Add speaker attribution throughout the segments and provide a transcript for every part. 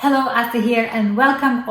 Speaker 1: Hello, Asta here and welcome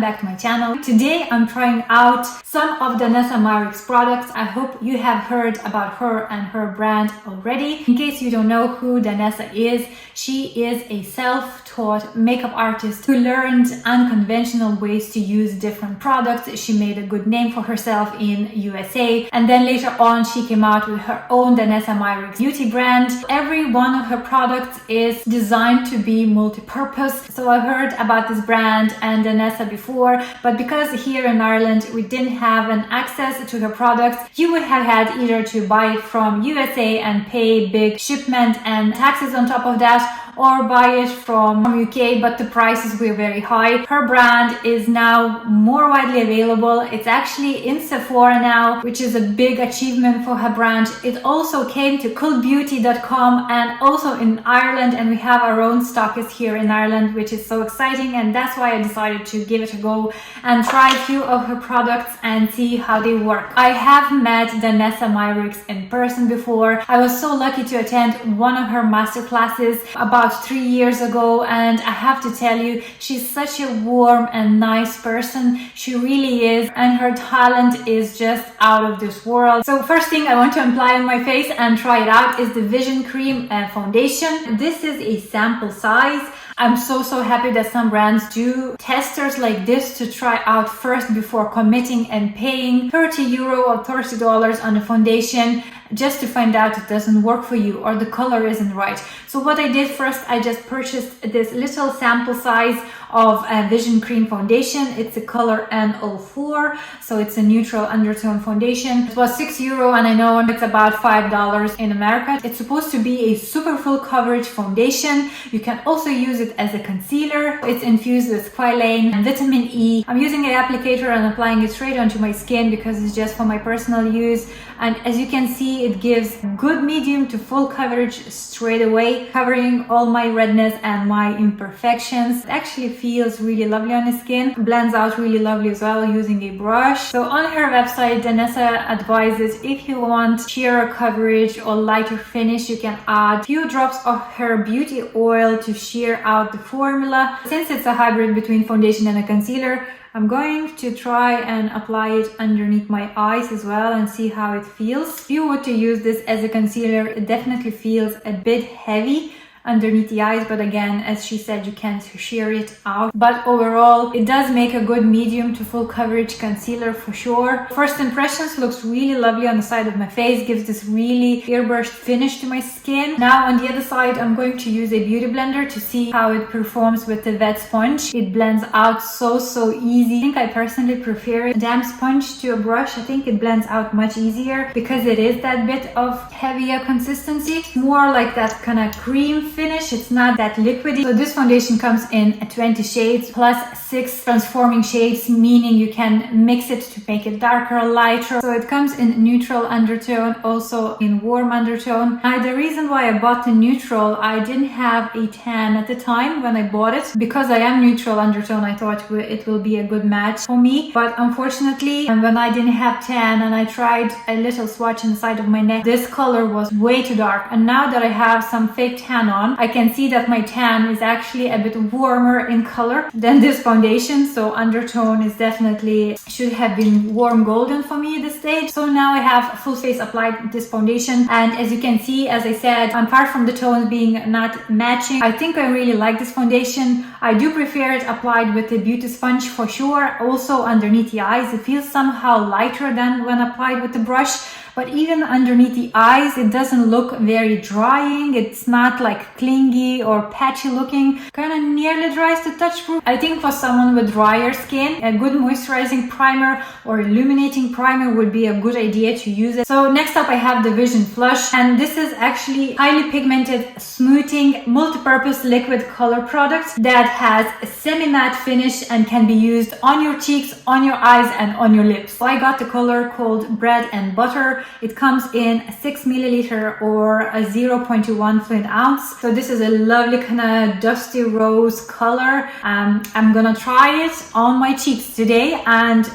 Speaker 1: back to my channel. Today I'm trying out some of Danessa Myricks products. I hope you have heard about her and her brand already. In case you don't know who Danessa is, she is a self-taught makeup artist who learned unconventional ways to use different products. She made a good name for herself in USA, and then later on she came out with her own Danessa Myricks Beauty brand. Every one of her products is designed to be multi-purpose. So I've heard about this brand and Danessa before, but because here in Ireland we didn't have an access to her products, you would have had either to buy it from USA and pay big shipment and taxes on top of that, or buy it from UK, but the prices were very high. Her brand is now more widely available. It's actually in Sephora now, which is a big achievement for her brand. It also came to cultbeauty.com and also in Ireland, and we have our own stockist here in Ireland, which is so exciting, and that's why I decided to give it a go and try a few of her products and see how they work. I have met Danessa Myricks in person before. I was so lucky to attend one of her masterclasses about 3 years ago, and I have to tell you, she's such a warm and nice person. She really is, and her talent is just out of this world. So first thing I want to apply on my face and try it out is the Vision Cream foundation. This is a sample size. I'm so happy that some brands do testers like this to try out first before committing and paying €30 or $30 on a foundation just to find out it doesn't work for you or the color isn't right. So what I did first, I just purchased this little sample size of a Vision Cream foundation. It's a color N04, so it's a neutral undertone foundation. It was €6 and I know it's about $5 in America. It's supposed to be a super full coverage foundation. You can also use it as a concealer. It's infused with squalane and vitamin E. I'm using an applicator and applying it straight onto my skin because it's just for my personal use. And as you can see, it gives good medium to full coverage straight away, covering all my redness and my imperfections. It actually feels really lovely on the skin, blends out really lovely as well using a brush. So on her website, Danessa advises if you want sheer coverage or lighter finish, you can add a few drops of her beauty oil to sheer out the formula. Since it's a hybrid between foundation and a concealer, I'm going to try and apply it underneath my eyes as well and see how it feels. If you were to use this as a concealer, it definitely feels a bit heavy underneath the eyes, but again, as she said, you can't sheer it out. But overall, it does make a good medium to full coverage concealer for sure. First impressions, looks really lovely on the side of my face, gives this really airbrushed finish to my skin. Now on the other side, I'm going to use a beauty blender to see how it performs with the wet sponge. It blends out so easy. I think I personally prefer a damp sponge to a brush. I think it blends out much easier because it is that bit of heavier consistency, more like that kind of cream finish. It's not that liquidy. So this foundation comes in 20 shades plus 6 transforming shades, meaning you can mix it to make it darker, lighter. So it comes in neutral undertone, also in warm undertone. Now the reason why I bought the neutral, I didn't have a tan at the time when I bought it. Because I am neutral undertone, I thought it will be a good match for me. But unfortunately, when I didn't have tan and I tried a little swatch inside of my neck, this color was way too dark. And now that I have some fake tan on, I can see that my tan is actually a bit warmer in color than this foundation. So undertone is definitely should have been warm golden for me at this stage. So now I have full face applied this foundation, and as you can see, as I said, apart from the tones being not matching, I think I really like this foundation. I do prefer it applied with a beauty sponge for sure. Also underneath the eyes, it feels somehow lighter than when applied with the brush. But even underneath the eyes, it doesn't look very drying. It's not like clingy or patchy looking. Kind of nearly dries to touch proof. I think for someone with drier skin, a good moisturizing primer or illuminating primer would be a good idea to use it. So next up I have the Vision Flush, and this is actually highly pigmented, smoothing, multi-purpose liquid color product that has a semi-matte finish and can be used on your cheeks, on your eyes, and on your lips. So I got the color called Bread and Butter. It comes in a 6 milliliter or a 0.21 fluid ounce. So this is a lovely kind of dusty rose color. I'm gonna try it on my cheeks today, and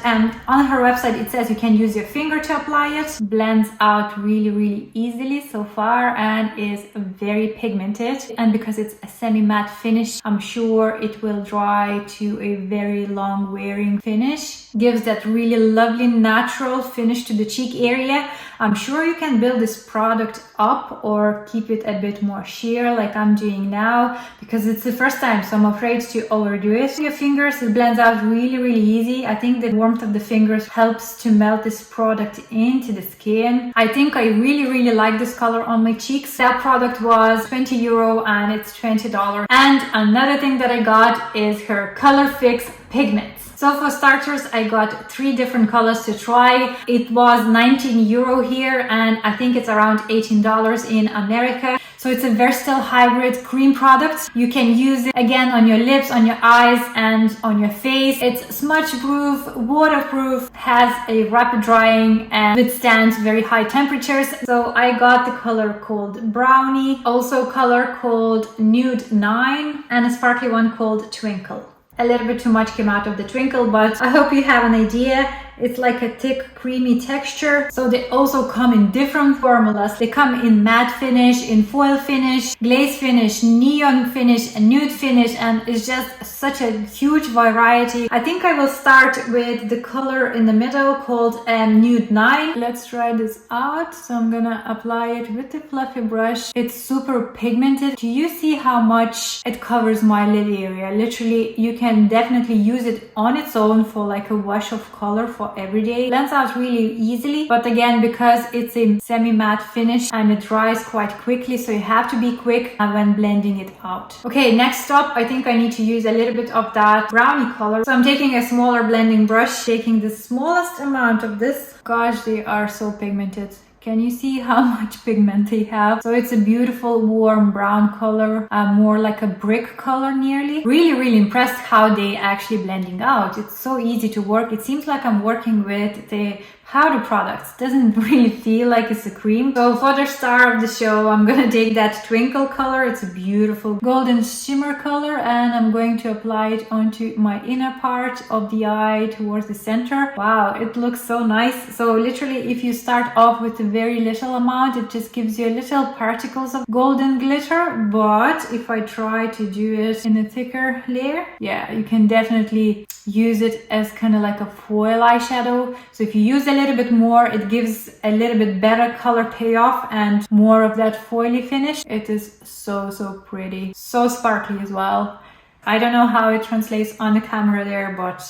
Speaker 1: on her website it says you can use your finger to apply it. Blends out really easily so far and is very pigmented, and because it's a semi-matte finish, I'm sure it will dry to a very long wearing finish. Gives that really lovely natural finish to the cheek area. I'm sure you can build this product up or keep it a bit more sheer like I'm doing now, because it's the first time, so I'm afraid to overdo it. Your fingers, it blends out really easy. I think the warmth of the fingers helps to melt this product into the skin. I think I really like this color on my cheeks. That product was €20 and it's $20. And another thing that I got is her Color Fix Pigments. So for starters, I got 3 different colors to try. It was €19 here, and I think it's around $18 in America. So it's a versatile hybrid cream product. You can use it again on your lips, on your eyes, and on your face. It's smudge proof, waterproof, has a rapid drying, and withstands very high temperatures. So I got the color called Brownie, also color called Nude 9, and a sparkly one called Twinkle. A little bit too much came out of the Twinkle, but I hope you have an idea. It's like a thick, creamy texture. So they also come in different formulas. They come in matte finish, in foil finish, glaze finish, neon finish, and nude finish, and it's just such a huge variety. I think I will start with the color in the middle called Nude 9. Let's try this out. So I'm gonna apply it with the fluffy brush. It's super pigmented. Do you see how much it covers my lid area? Literally, you can definitely use it on its own for like a wash of color for every day. Blends out really easily, but again, because it's a semi-matte finish and it dries quite quickly, so you have to be quick when blending it out. Okay, next up, I think I need to use a little bit of that brownie color. So I'm taking a smaller blending brush, taking the smallest amount of this. Gosh, they are so pigmented. Can you see how much pigment they have? So it's a beautiful warm brown color, more like a brick color nearly. Really impressed how they actually blending out. It's so easy to work. It seems like I'm working with the powder products. Doesn't really feel like it's a cream. So for the star of the show, I'm gonna take that Twinkle color. It's a beautiful golden shimmer color, and I'm going to apply it onto my inner part of the eye towards the center. Wow, it looks so nice. So literally, if you start off with a very little amount, it just gives you little particles of golden glitter. But if I try to do it in a thicker layer, yeah, you can definitely use it as kind of like a foil eyeshadow. So if you use a little bit more, it gives a little bit better color payoff and more of that foily finish. It is so pretty, so sparkly as well. I don't know how it translates on the camera there, but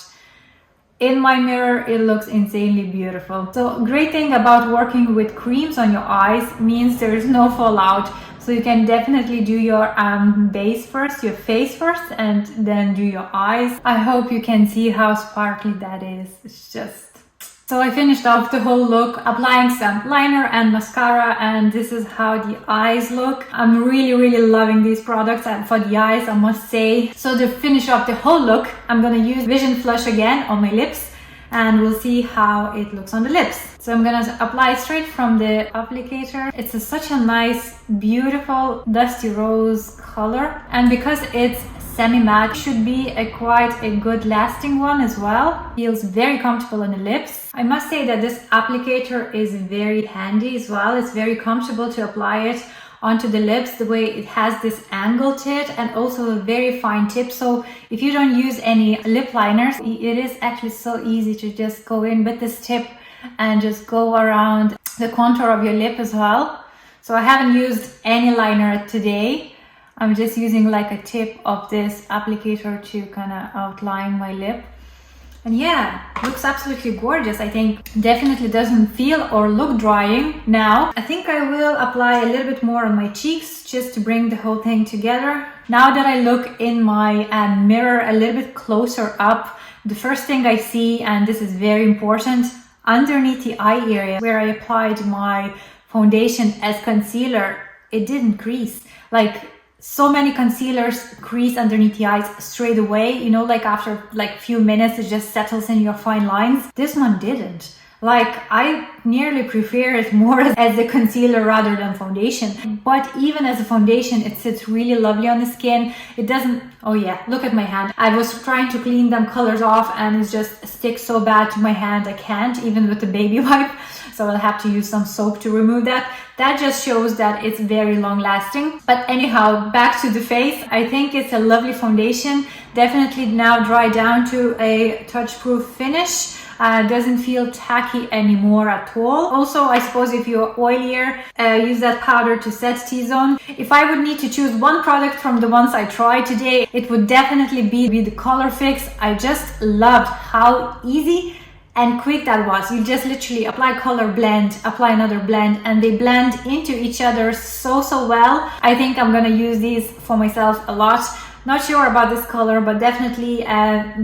Speaker 1: in my mirror it looks insanely beautiful. So great thing about working with creams on your eyes means there is no fallout. So you can definitely do your base first, your face first, and then do your eyes. I hope you can see how sparkly that is. It's just... So I finished off the whole look applying some liner and mascara, and this is how the eyes look. I'm really loving these products, and for the eyes, I must say. So to finish off the whole look, I'm gonna use Vision Flush again on my lips, and we'll see how it looks on the lips. So I'm gonna apply straight from the applicator. It's such a nice, beautiful, dusty rose color. And because it's semi-matte, should be quite a good lasting one as well. Feels very comfortable on the lips. I must say that this applicator is very handy as well. It's very comfortable to apply it onto the lips, the way it has this angle to it, and also a very fine tip. So if you don't use any lip liners, it is actually so easy to just go in with this tip and just go around the contour of your lip as well. So I haven't used any liner today. I'm just using like a tip of this applicator to kind of outline my lip. And yeah, looks absolutely gorgeous. I think definitely doesn't feel or look drying now. I think I will apply a little bit more on my cheeks just to bring the whole thing together. Now that I look in my mirror a little bit closer up, the first thing I see, and this is very important, underneath the eye area where I applied my foundation as concealer, it didn't crease. Like, so many concealers crease underneath the eyes straight away, you know, like after like few minutes it just settles in your fine lines. This one didn't. Like, I nearly prefer it more as a concealer rather than foundation. But even as a foundation, it sits really lovely on the skin. It doesn't, oh yeah, look at my hand. I was trying to clean them colors off and it just sticks so bad to my hand. I can't, even with the baby wipe. So I'll have to use some soap to remove that. That just shows that it's very long lasting. But anyhow, back to the face. I think it's a lovely foundation. Definitely now dry down to a touch-proof finish. Doesn't feel tacky anymore at all. Also, I suppose if you're oilier, use that powder to set T-zone. If I would need to choose one product from the ones I tried today, it would definitely be the Color Fix. I just loved how easy and quick that was. You just literally apply color, blend, apply another blend, and they blend into each other so well. I think I'm gonna use these for myself a lot. Not sure about this color, but definitely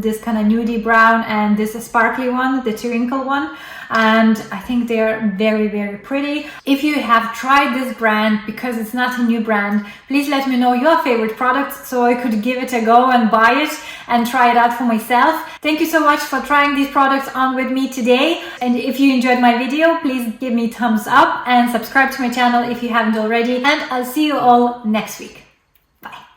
Speaker 1: this kind of nudie brown and this sparkly one, the Twinkle one. And I think they're very pretty. If you have tried this brand, because it's not a new brand, please let me know your favorite products so I could give it a go and buy it and try it out for myself. Thank you so much for trying these products on with me today. And if you enjoyed my video, please give me a thumbs up and subscribe to my channel if you haven't already. And I'll see you all next week.